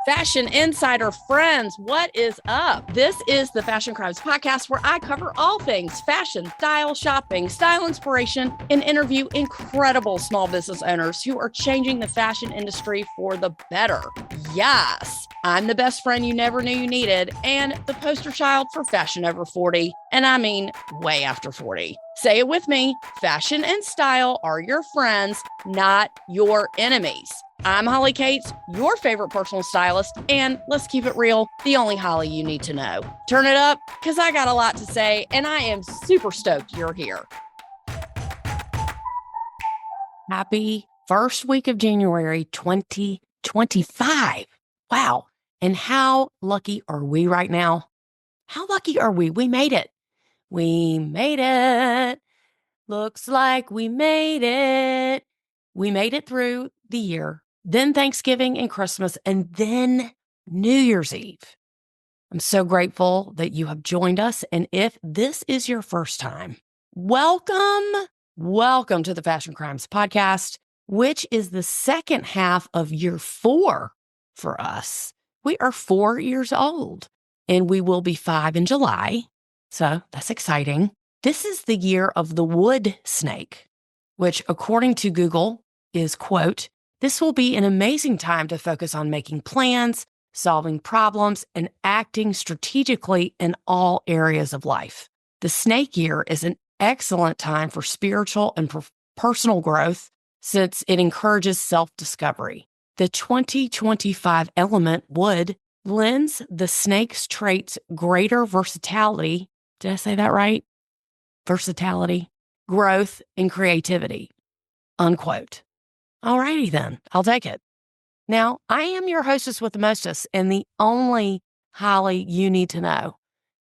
Fashion Insider friends, what is up? This is the Fashion Crimes podcast where I cover all things fashion, style, shopping, style inspiration, and interview incredible small business owners who are changing the fashion industry for the better. Yes, I'm the best friend you never knew you needed and the poster child for fashion over 40. And I mean way after 40. Say it with me, fashion and style are your friends, not your enemies. I'm Holly Cates, your favorite personal stylist, and let's keep it real, the only Holly you need to know. Turn it up, because I got a lot to say, and I am super stoked you're here. Happy first week of January 2025. Wow. And how lucky are we right now? How lucky are we? We made it. We made it. Looks like we made it. We made it through the year, then Thanksgiving and Christmas, and then New Year's Eve. I'm so grateful that you have joined us. And if this is your first time, welcome to the Fashion Crimes podcast, which is the second half of year 4 for us. We are 4 years old and we will be 5 in July. So that's exciting. This is the year of the wood snake, which according to Google is, quote, "This will be an amazing time to focus on making plans, solving problems, and acting strategically in all areas of life. The snake year is an excellent time for spiritual and personal growth since it encourages self-discovery. The 2025 element wood lends the snake's traits greater versatility." Did I say that right? Versatility, growth, and creativity, unquote. Alrighty then, I'll take it. Now, I am your hostess with the mostest and the only Holly you need to know.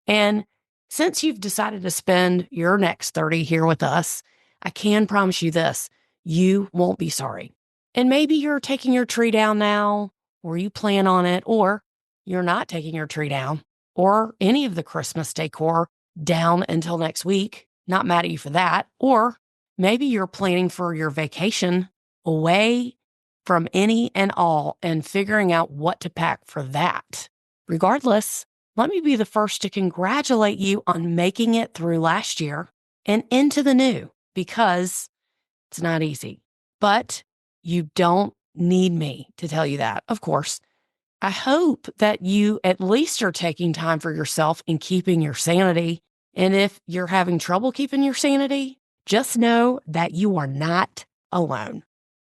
And since you've decided to spend your next 30 here with us, I can promise you this, you won't be sorry. And maybe you're taking your tree down now, or you plan on it, or you're not taking your tree down, or any of the Christmas decor down until next week. Not mad at you for that. Or maybe you're planning for your vacation away from any and all and figuring out what to pack for that. Regardless, let me be the first to congratulate you on making it through last year and into the new, because it's not easy. But you don't need me to tell you that, of course. I hope that you at least are taking time for yourself and keeping your sanity. And if you're having trouble keeping your sanity, just know that you are not alone.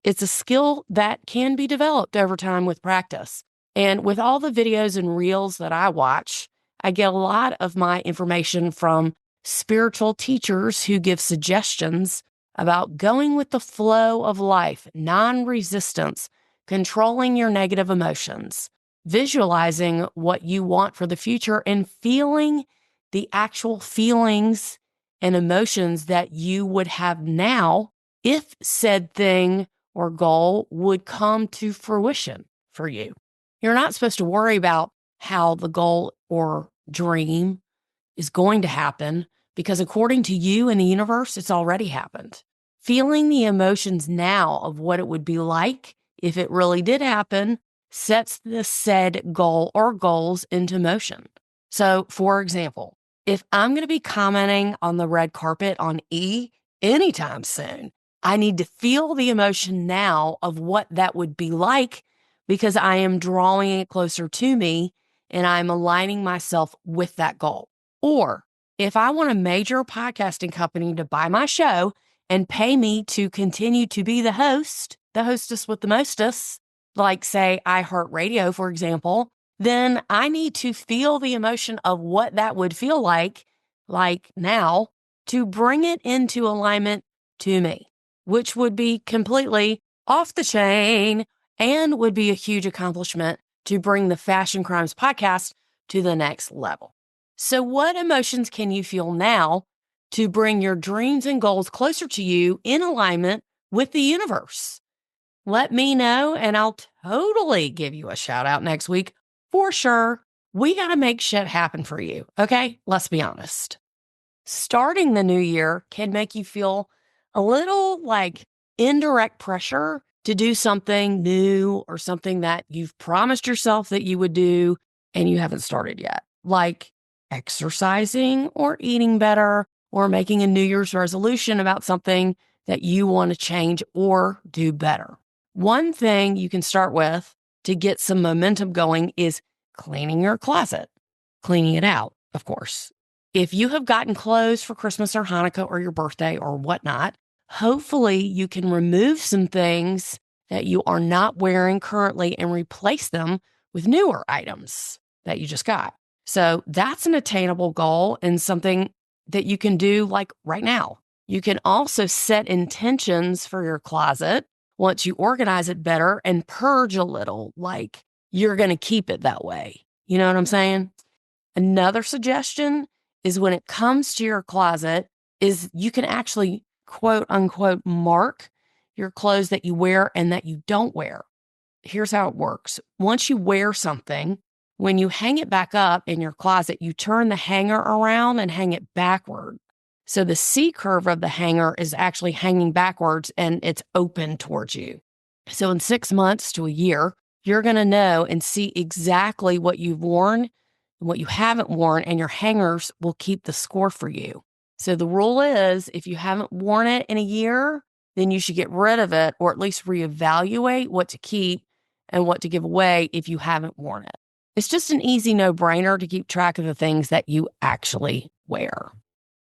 It's a skill that can be developed over time with practice. And with all the videos and reels that I watch, I get a lot of my information from spiritual teachers who give suggestions about going with the flow of life, non-resistance, controlling your negative emotions, visualizing what you want for the future, and feeling the actual feelings and emotions that you would have now if said thing or goal would come to fruition for you. You're not supposed to worry about how the goal or dream is going to happen, because according to you and the universe, it's already happened. Feeling the emotions now of what it would be like if it really did happen sets the said goal or goals into motion. So, for example, if I'm going to be commenting on the red carpet on E anytime soon, I need to feel the emotion now of what that would be like, because I am drawing it closer to me and I'm aligning myself with that goal. Or if I want a major podcasting company to buy my show and pay me to continue to be the host, the hostess with the mostest, like say iHeartRadio, for example, then I need to feel the emotion of what that would feel like now, to bring it into alignment to me, which would be completely off the chain and would be a huge accomplishment to bring the Fashion Crimes podcast to the next level. So what emotions can you feel now to bring your dreams and goals closer to you in alignment with the universe? Let me know and I'll totally give you a shout out next week. For sure, we got to make shit happen for you, okay? Let's be honest. Starting the new year can make you feel a little like indirect pressure to do something new or something that you've promised yourself that you would do and you haven't started yet, like exercising or eating better or making a New Year's resolution about something that you want to change or do better. One thing you can start with to get some momentum going is cleaning your closet, cleaning it out, of course. If you have gotten clothes for Christmas or Hanukkah or your birthday or whatnot, hopefully you can remove some things that you are not wearing currently and replace them with newer items that you just got. So that's an attainable goal and something that you can do like right now. You can also set intentions for your closet once you organize it better and purge a little, like you're going to keep it that way. You know what I'm saying? Another suggestion is when it comes to your closet is you can actually quote unquote mark your clothes that you wear and that you don't wear. Here's how it works. Once you wear something, when you hang it back up in your closet, you turn the hanger around and hang it backward. So the C curve of the hanger is actually hanging backwards and it's open towards you. So in 6 months to a year, you're going to know and see exactly what you've worn and what you haven't worn, and your hangers will keep the score for you. So the rule is if you haven't worn it in a year, then you should get rid of it or at least reevaluate what to keep and what to give away if you haven't worn it. It's just an easy no-brainer to keep track of the things that you actually wear.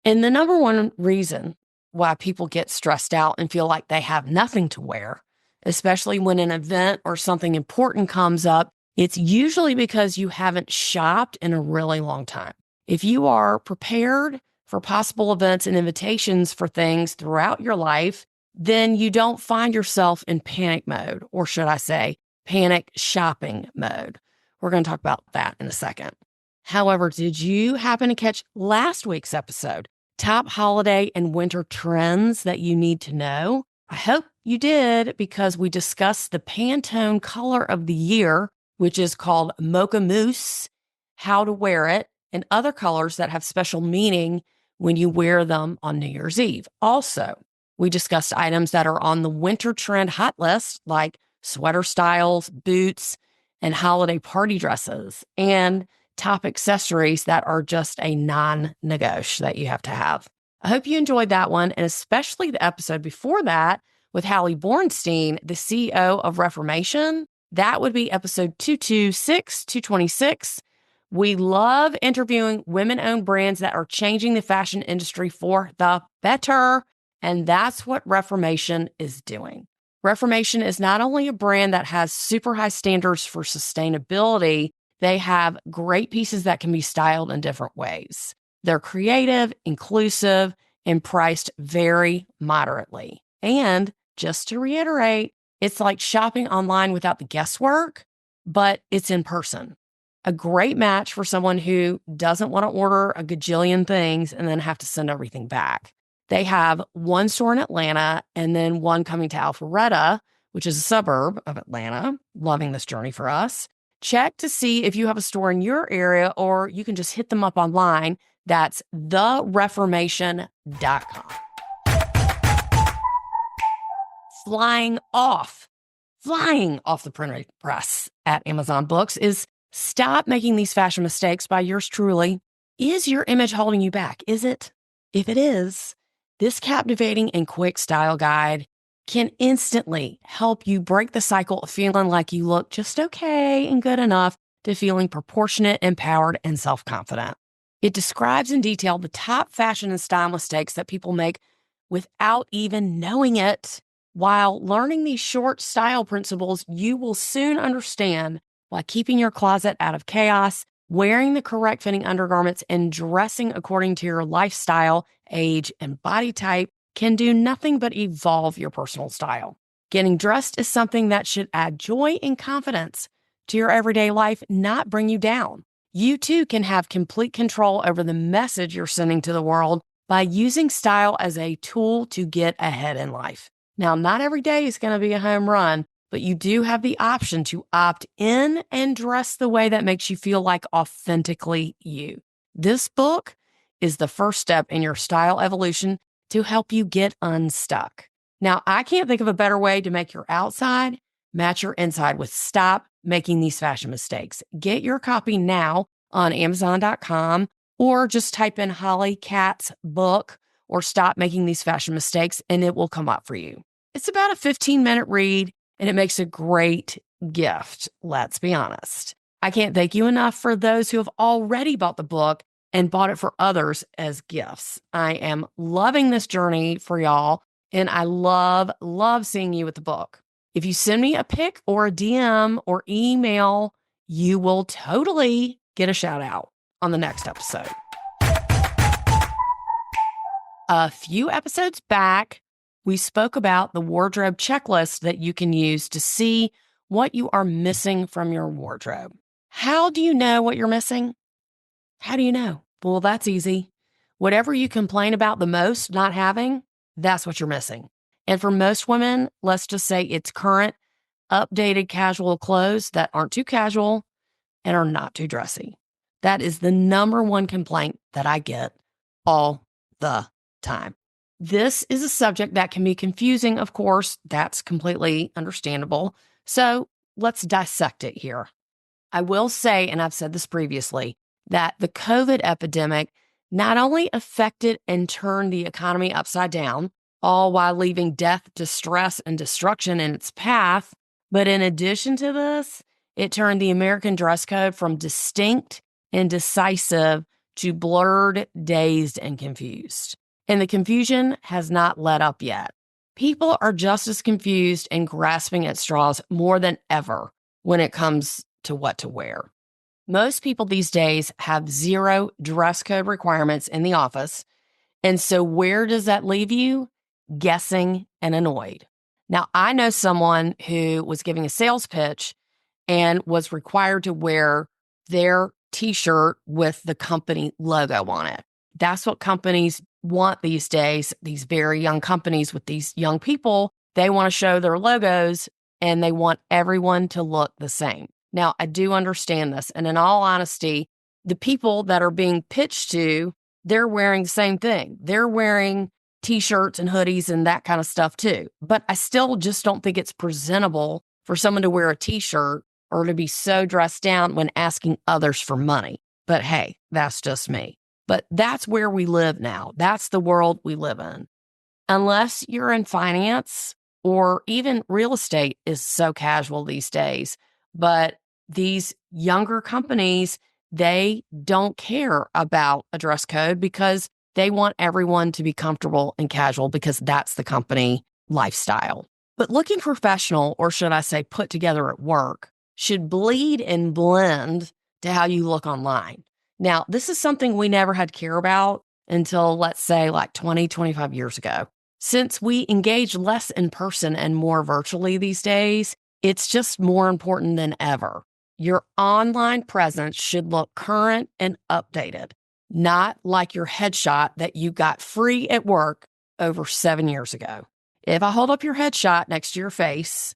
And the number one reason why people get stressed out and feel like they have nothing to wear, especially when an event or something important comes up, it's usually because you haven't shopped in a really long time. If you are prepared for possible events and invitations for things throughout your life, then you don't find yourself in panic mode, or should I say, panic shopping mode. We're going to talk about that in a second. However, did you happen to catch last week's episode, Top Holiday and Winter Trends That You Need to Know? I hope you did, because we discussed the Pantone color of the year, which is called Mocha Mousse, how to wear it, and other colors that have special meaning when you wear them on New Year's Eve. Also, we discussed items that are on the winter trend hot list, like sweater styles, boots, and holiday party dresses, and top accessories that are just a non-negosh that you have to have. I hope you enjoyed that one, and especially the episode before that with Hallie Bornstein, the CEO of Reformation. That would be episode 226. We love interviewing women-owned brands that are changing the fashion industry for the better, and that's what Reformation is doing. Reformation is not only a brand that has super high standards for sustainability, they have great pieces that can be styled in different ways. They're creative, inclusive, and priced very moderately. And just to reiterate, it's like shopping online without the guesswork, but it's in person. A great match for someone who doesn't want to order a gajillion things and then have to send everything back. They have one store in Atlanta and then one coming to Alpharetta, which is a suburb of Atlanta. Loving this journey for us. Check to see if you have a store in your area, or you can just hit them up online. That's thereformation.com. Flying off the printing press at Amazon Books is stop making these fashion mistakes by yours truly. Is your image holding you back? Is it? If it is, this captivating and quick style guide can instantly help you break the cycle of feeling like you look just okay and good enough to feeling proportionate, empowered, and self-confident. It describes in detail the top fashion and style mistakes that people make without even knowing it. While learning these short style principles, you will soon understand why keeping your closet out of chaos, wearing the correct fitting undergarments, and dressing according to your lifestyle, age, and body type can do nothing but evolve your personal style. Getting dressed is something that should add joy and confidence to your everyday life, not bring you down. You too can have complete control over the message you're sending to the world by using style as a tool to get ahead in life. Now, not every day is going to be a home run, but you do have the option to opt in and dress the way that makes you feel like authentically you. This book is the first step in your style evolution to help you get unstuck. Now, I can't think of a better way to make your outside match your inside with Stop Making These Fashion Mistakes. Get your copy now on Amazon.com or just type in Holly Katz book or Stop Making These Fashion Mistakes and it will come up for you. It's about a 15-minute read and it makes a great gift, let's be honest. I can't thank you enough for those who have already bought the book and bought it for others as gifts. I am loving this journey for y'all, and I love seeing you with the book. If you send me a pic or a DM or email, you will totally get a shout out on the next episode. A few episodes back, we spoke about the wardrobe checklist that you can use to see what you are missing from your wardrobe. How do you know what you're missing? How do you know? Well, that's easy. Whatever you complain about the most not having, that's what you're missing. And for most women, let's just say it's current, updated casual clothes that aren't too casual and are not too dressy. That is the number one complaint that I get all the time. This is a subject that can be confusing, of course. That's completely understandable. So let's dissect it here. I will say, and I've said this previously, that the COVID epidemic not only affected and turned the economy upside down, all while leaving death, distress, and destruction in its path, but in addition to this, it turned the American dress code from distinct and decisive to blurred, dazed, and confused. And the confusion has not let up yet. People are just as confused and grasping at straws more than ever when it comes to what to wear. Most people these days have zero dress code requirements in the office. And so where does that leave you? Guessing and annoyed. Now, I know someone who was giving a sales pitch and was required to wear their t-shirt with the company logo on it. That's what companies want these days, these very young companies with these young people. They want to show their logos and they want everyone to look the same. Now, I do understand this. And in all honesty, the people that are being pitched to, they're wearing the same thing. They're wearing t-shirts and hoodies and that kind of stuff too. But I still just don't think it's presentable for someone to wear a t-shirt or to be so dressed down when asking others for money. But hey, that's just me. But that's where we live now. That's the world we live in. Unless you're in finance or even real estate is so casual these days. But these younger companies, they don't care about a dress code because they want everyone to be comfortable and casual because that's the company lifestyle. But looking professional, or should I say put together at work, should bleed and blend to how you look online. Now, this is something we never had to care about until, let's say, like 20, 25 years ago. Since we engage less in person and more virtually these days, it's just more important than ever. Your online presence should look current and updated, not like your headshot that you got free at work over 7 years ago. If I hold up your headshot next to your face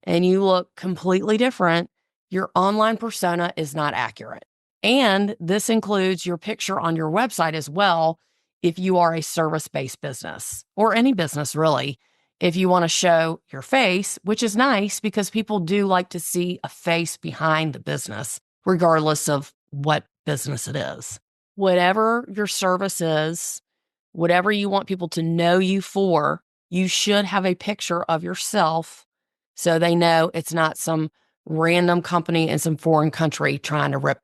and you look completely different, your online persona is not accurate. And this includes your picture on your website as well if you are a service-based business or any business really. If you want to show your face, which is nice because people do like to see a face behind the business, regardless of what business it is. Whatever your service is, whatever you want people to know you for, you should have a picture of yourself so they know it's not some random company in some foreign country trying to rip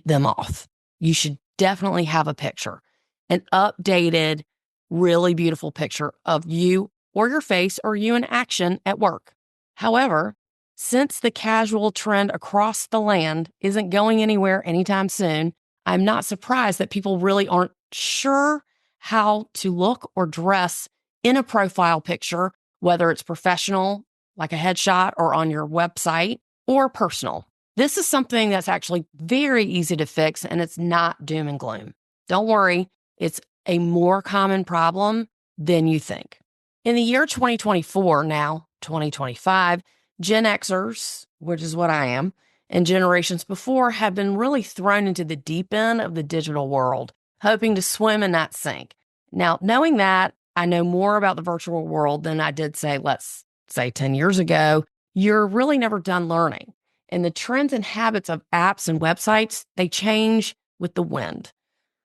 them off. You should definitely have a picture, an updated, really beautiful picture of you or your face or you in action at work. However, since the casual trend across the land isn't going anywhere anytime soon, I'm not surprised that people really aren't sure how to look or dress in a profile picture, whether it's professional, like a headshot or on your website, or personal. This is something that's actually very easy to fix, and it's not doom and gloom. Don't worry, it's a more common problem than you think. In the year 2024, now 2025, Gen Xers, which is what I am, and generations before have been really thrown into the deep end of the digital world, hoping to swim in that sink. Now, knowing that, I know more about the virtual world than I did say, let's say 10 years ago, you're really never done learning. And the trends and habits of apps and websites, they change with the wind.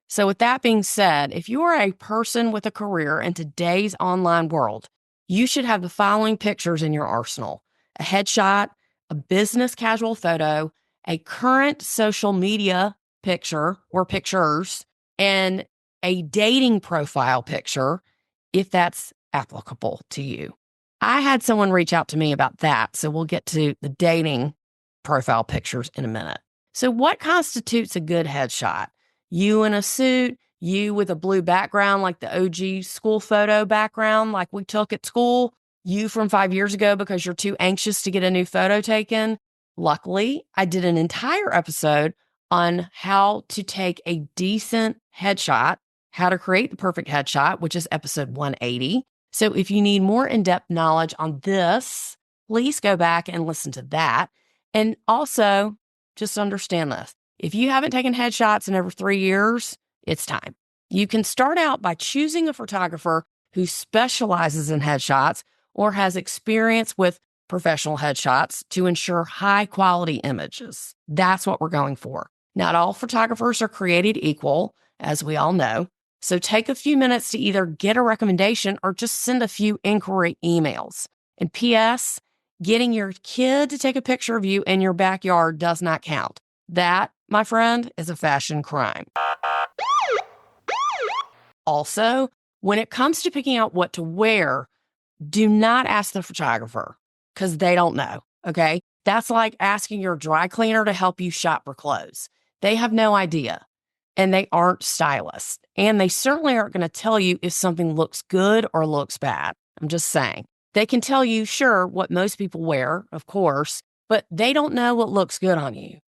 So, with that being said, if you are a person with a career in today's online world, you should have the following pictures in your arsenal: a headshot, a business casual photo, a current social media picture or pictures, and a dating profile picture, if that's applicable to you. I had someone reach out to me about that, so we'll get to the dating profile pictures in a minute. So, what constitutes a good headshot? You in a suit, you with a blue background, like the OG school photo background, like we took at school, you from 5 years ago because you're too anxious to get a new photo taken. Luckily, I did an entire episode on how to take a decent headshot, how to create the perfect headshot, which is episode 180. So if you need more in-depth knowledge on this, please go back and listen to that. And also, just understand this. If you haven't taken headshots in over 3 years, it's time. You can start out by choosing a photographer who specializes in headshots or has experience with professional headshots to ensure high quality images. That's what we're going for. Not all photographers are created equal, as we all know. So take a few minutes to either get a recommendation or just send a few inquiry emails. And P.S., getting your kid to take a picture of you in your backyard does not count. That, my friend, is a fashion crime. Also, when it comes to picking out what to wear, do not ask the photographer because they don't know, okay? That's like asking your dry cleaner to help you shop for clothes. They have no idea, and they aren't stylists, and they certainly aren't going to tell you if something looks good or looks bad. I'm just saying. They can tell you, sure, what most people wear, of course, but they don't know what looks good on you.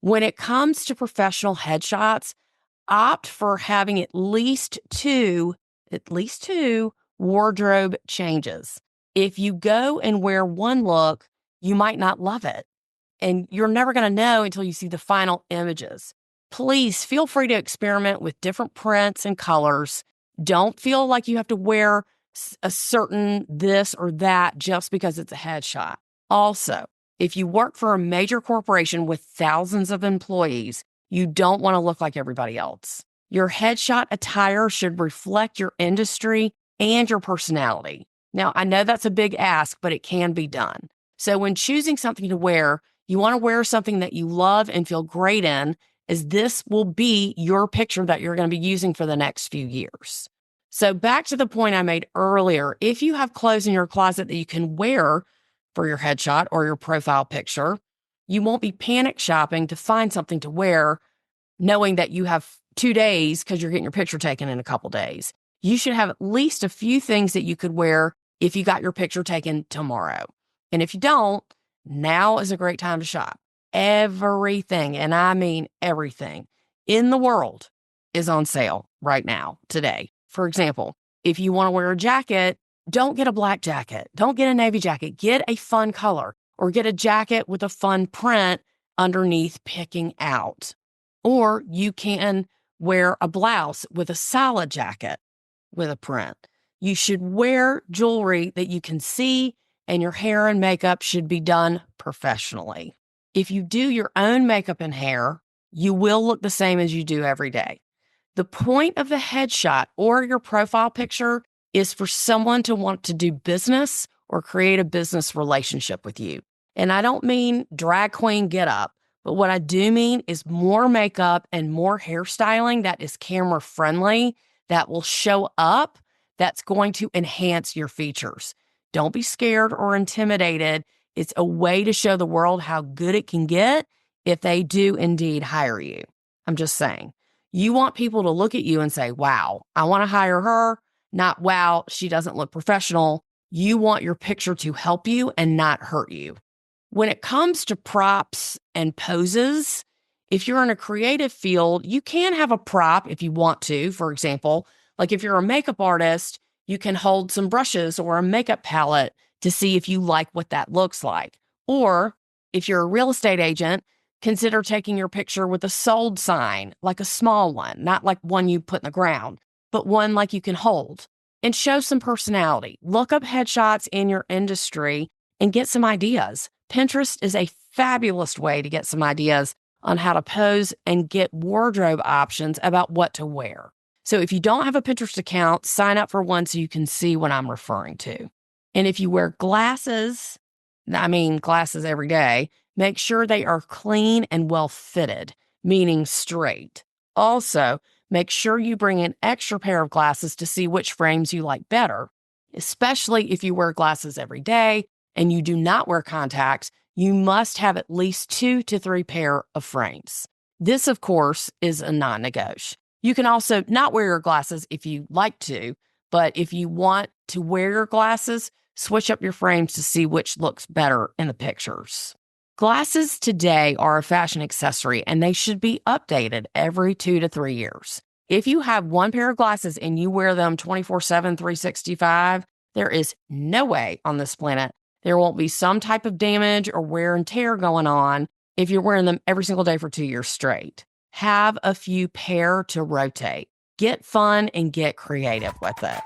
When it comes to professional headshots, opt for having at least two wardrobe changes. If you go and wear one look, you might not love it. And you're never going to know until you see the final images. Please feel free to experiment with different prints and colors. Don't feel like you have to wear a certain this or that just because it's a headshot. Also, if you work for a major corporation with thousands of employees, you don't want to look like everybody else. Your headshot attire should reflect your industry and your personality. Now, I know that's a big ask, but it can be done. So when choosing something to wear, you want to wear something that you love and feel great in, as this will be your picture that you're going to be using for the next few years. So back to the point I made earlier, if you have clothes in your closet that you can wear for your headshot or your profile picture, you won't be panic shopping to find something to wear, knowing that you have 2 days because you're getting your picture taken in a couple days. You should have at least a few things that you could wear if you got your picture taken tomorrow. And if you don't, now is a great time to shop. Everything, and I mean everything, in the world is on sale right now, today. For example, if you want to wear a jacket, don't get a black jacket. Don't get a navy jacket. Get a fun color or get a jacket with a fun print underneath picking out. Or you can wear a blouse with a solid jacket with a print. You should wear jewelry that you can see, and your hair and makeup should be done professionally. If you do your own makeup and hair, you will look the same as you do every day. The point of the headshot or your profile picture is for someone to want to do business or create a business relationship with you. And I don't mean drag queen get up, but what I do mean is more makeup and more hairstyling that is camera friendly, that will show up, that's going to enhance your features. Don't be scared or intimidated. It's a way to show the world how good it can get if they do indeed hire you. I'm just saying. You want people to look at you and say, wow, I want to hire her, not wow, she doesn't look professional. You want your picture to help you and not hurt you. When it comes to props and poses, if you're in a creative field, you can have a prop if you want to. For example, like if you're a makeup artist, you can hold some brushes or a makeup palette to see if you like what that looks like. Or if you're a real estate agent, consider taking your picture with a sold sign, like a small one, not like one you put in the ground, but one like you can hold. and show some personality. Look up headshots in your industry and get some ideas. Pinterest is a fabulous way to get some ideas on how to pose and get wardrobe options about what to wear. So if you don't have a Pinterest account, sign up for one so you can see what I'm referring to. And if you wear glasses every day, make sure they are clean and well fitted, meaning straight. Also, make sure you bring an extra pair of glasses to see which frames you like better, especially if you wear glasses every day and you do not wear contacts. You must have at least 2 to 3 pair of frames. This, of course, is a non-negosh. You can also not wear your glasses if you like to, but if you want to wear your glasses, switch up your frames to see which looks better in the pictures. Glasses today are a fashion accessory and they should be updated every 2 to 3 years. If you have one pair of glasses and you wear them 24/7, 365, there is no way on this planet there won't be some type of damage or wear and tear going on if you're wearing them every single day for 2 years straight. Have a few pair to rotate. Get fun and get creative with it.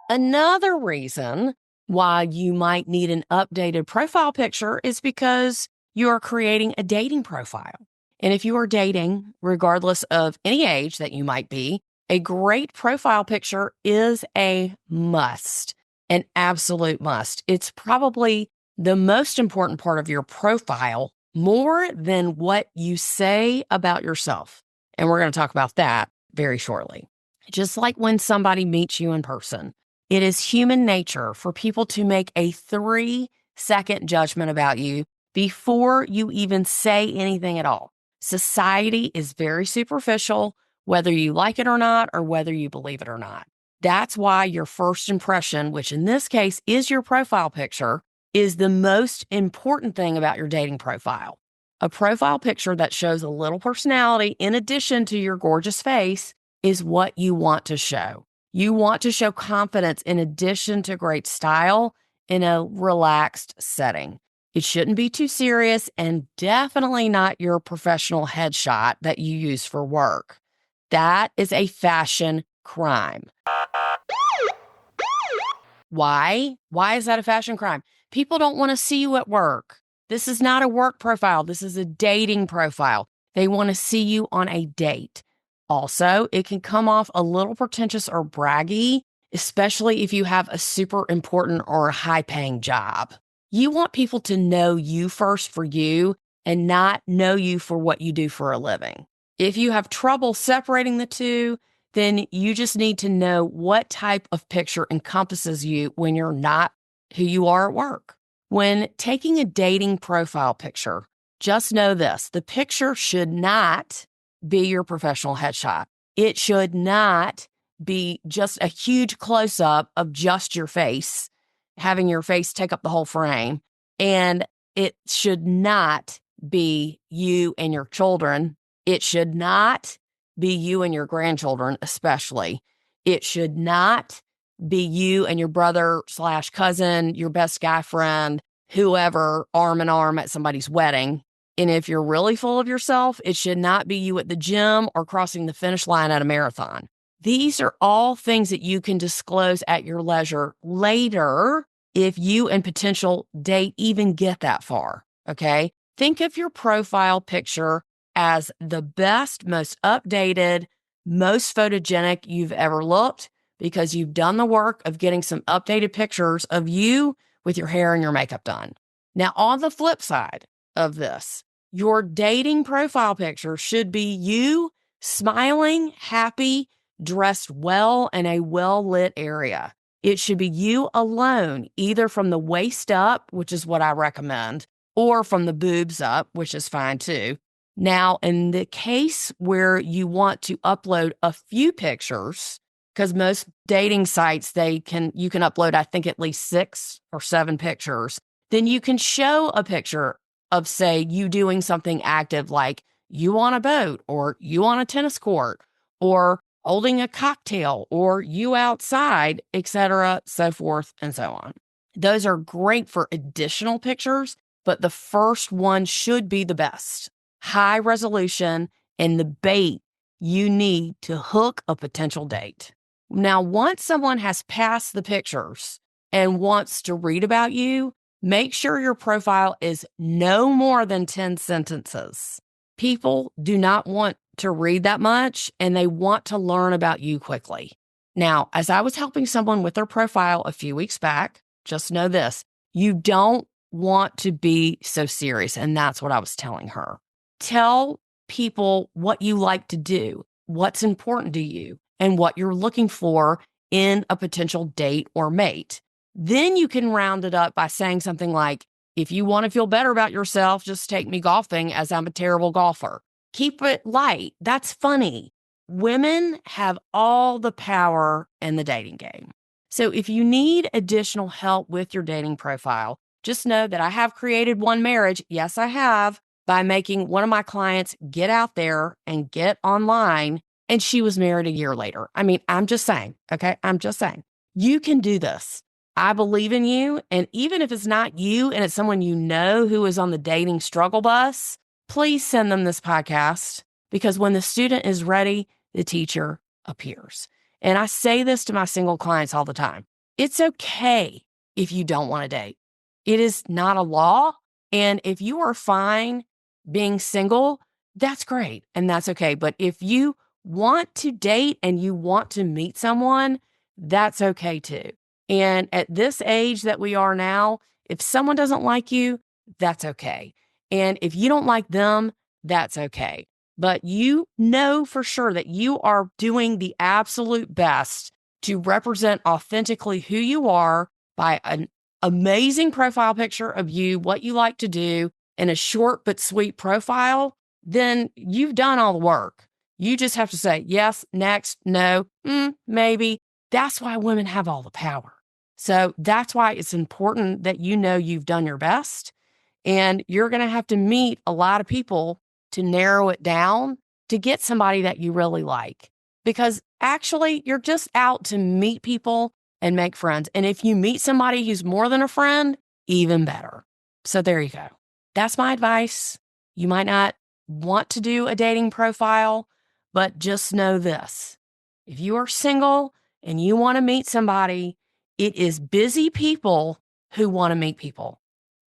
Another reason why you might need an updated profile picture is because you are creating a dating profile. And if you are dating, regardless of any age that you might be, a great profile picture is a must, an absolute must. It's probably the most important part of your profile, more than what you say about yourself. And we're going to talk about that very shortly. Just like when somebody meets you in person, it is human nature for people to make a 3-second judgment about you before you even say anything at all. Society is very superficial, whether you like it or not, or whether you believe it or not. That's why your first impression, which in this case is your profile picture, is the most important thing about your dating profile. A profile picture that shows a little personality in addition to your gorgeous face is what you want to show. You want to show confidence in addition to great style in a relaxed setting. It shouldn't be too serious and definitely not your professional headshot that you use for work. That is a fashion crime. Why? Why is that a fashion crime? People don't want to see you at work. This is not a work profile. This is a dating profile. They want to see you on a date. Also, it can come off a little pretentious or braggy, especially if you have a super important or high-paying job. You want people to know you first for you and not know you for what you do for a living. If you have trouble separating the two, then you just need to know what type of picture encompasses you when you're not who you are at work. When taking a dating profile picture, just know this: the picture should not be your professional headshot. It should not be just a huge close-up of just your face, having your face take up the whole frame. And it should not be you and your children. It should not be you and your grandchildren, especially. It should not be you and your brother/cousin, your best guy friend, whoever, arm in arm at somebody's wedding. And if you're really full of yourself, it should not be you at the gym or crossing the finish line at a marathon. These are all things that you can disclose at your leisure later if you and potential date even get that far, okay? Think of your profile picture as the best, most updated, most photogenic you've ever looked because you've done the work of getting some updated pictures of you with your hair and your makeup done. Now, on the flip side of this, your dating profile picture should be you smiling, happy, dressed well in a well-lit area. It should be you alone, either from the waist up, which is what I recommend, or from the boobs up, which is fine too. Now, in the case where you want to upload a few pictures, because most dating sites, you can upload, I think, at least 6 or 7 pictures, then you can show a picture of, say, you doing something active like you on a boat or you on a tennis court or holding a cocktail or you outside, etc., so forth and so on. Those are great for additional pictures, but the first one should be the best. High resolution, and the bait you need to hook a potential date. Now, once someone has passed the pictures and wants to read about you, make sure your profile is no more than 10 sentences. People do not want to read that much, and they want to learn about you quickly. Now, as I was helping someone with their profile a few weeks back, just know this, you don't want to be so serious. And that's what I was telling her. Tell people what you like to do, what's important to you, and what you're looking for in a potential date or mate. Then you can round it up by saying something like, if you want to feel better about yourself, just take me golfing as I'm a terrible golfer. Keep it light. That's funny. Women have all the power in the dating game. So if you need additional help with your dating profile, just know that I have created one marriage. Yes, I have, by making one of my clients get out there and get online. And she was married a year later. I mean, I'm just saying, okay? I'm just saying. You can do this. I believe in you. And even if it's not you and it's someone you know who is on the dating struggle bus, please send them this podcast, because when the student is ready, the teacher appears. And I say this to my single clients all the time. It's okay if you don't want to date. It is not a law. And if you are fine being single, that's great. And that's okay. But if you want to date and you want to meet someone, that's okay too. And at this age that we are now, if someone doesn't like you, that's okay. And if you don't like them, that's okay. But you know for sure that you are doing the absolute best to represent authentically who you are by an amazing profile picture of you, what you like to do, and a short but sweet profile, then you've done all the work. You just have to say yes, next, no, maybe. That's why women have all the power. So that's why it's important that you know you've done your best, and you're going to have to meet a lot of people to narrow it down to get somebody that you really like. Because actually, you're just out to meet people and make friends. And if you meet somebody who's more than a friend, even better. So there you go. That's my advice. You might not want to do a dating profile, but just know this. If you are single and you want to meet somebody, it is busy people who want to meet people.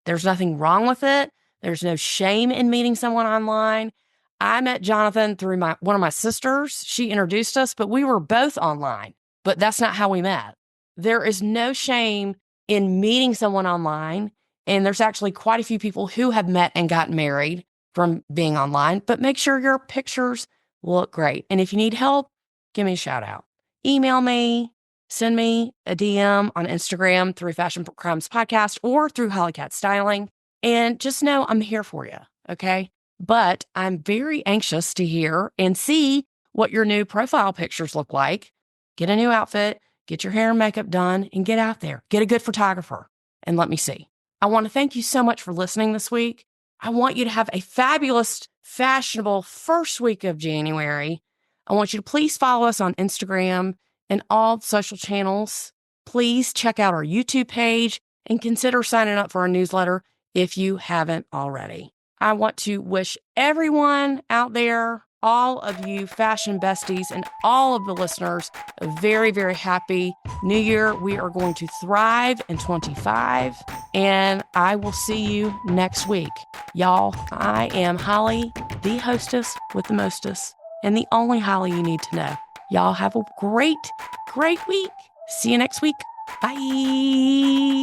There's nothing wrong with it. There's no shame in meeting someone online. I met Jonathan through one of my sisters. She introduced us, but we were both online. But that's not how we met. There is no shame in meeting someone online. And there's actually quite a few people who have met and gotten married from being online. But make sure your pictures look great. And if you need help, give me a shout out. Email me, send me a DM on Instagram through Fashion Crimes Podcast or through Hollycat Styling. And just know I'm here for you, okay? But I'm very anxious to hear and see what your new profile pictures look like. Get a new outfit, get your hair and makeup done, and get out there. Get a good photographer and let me see. I want to thank you so much for listening this week. I want you to have a fabulous, fashionable first week of January. I want you to please follow us on Instagram and all social channels. Please check out our YouTube page and consider signing up for our newsletter if you haven't already. I want to wish everyone out there, all of you fashion besties and all of the listeners, a very, very happy new year. We are going to thrive in 25, and I will see you next week. Y'all, I am Holly, the hostess with the mostest, and the only Holly you need to know. Y'all have a great, great week. See you next week. Bye.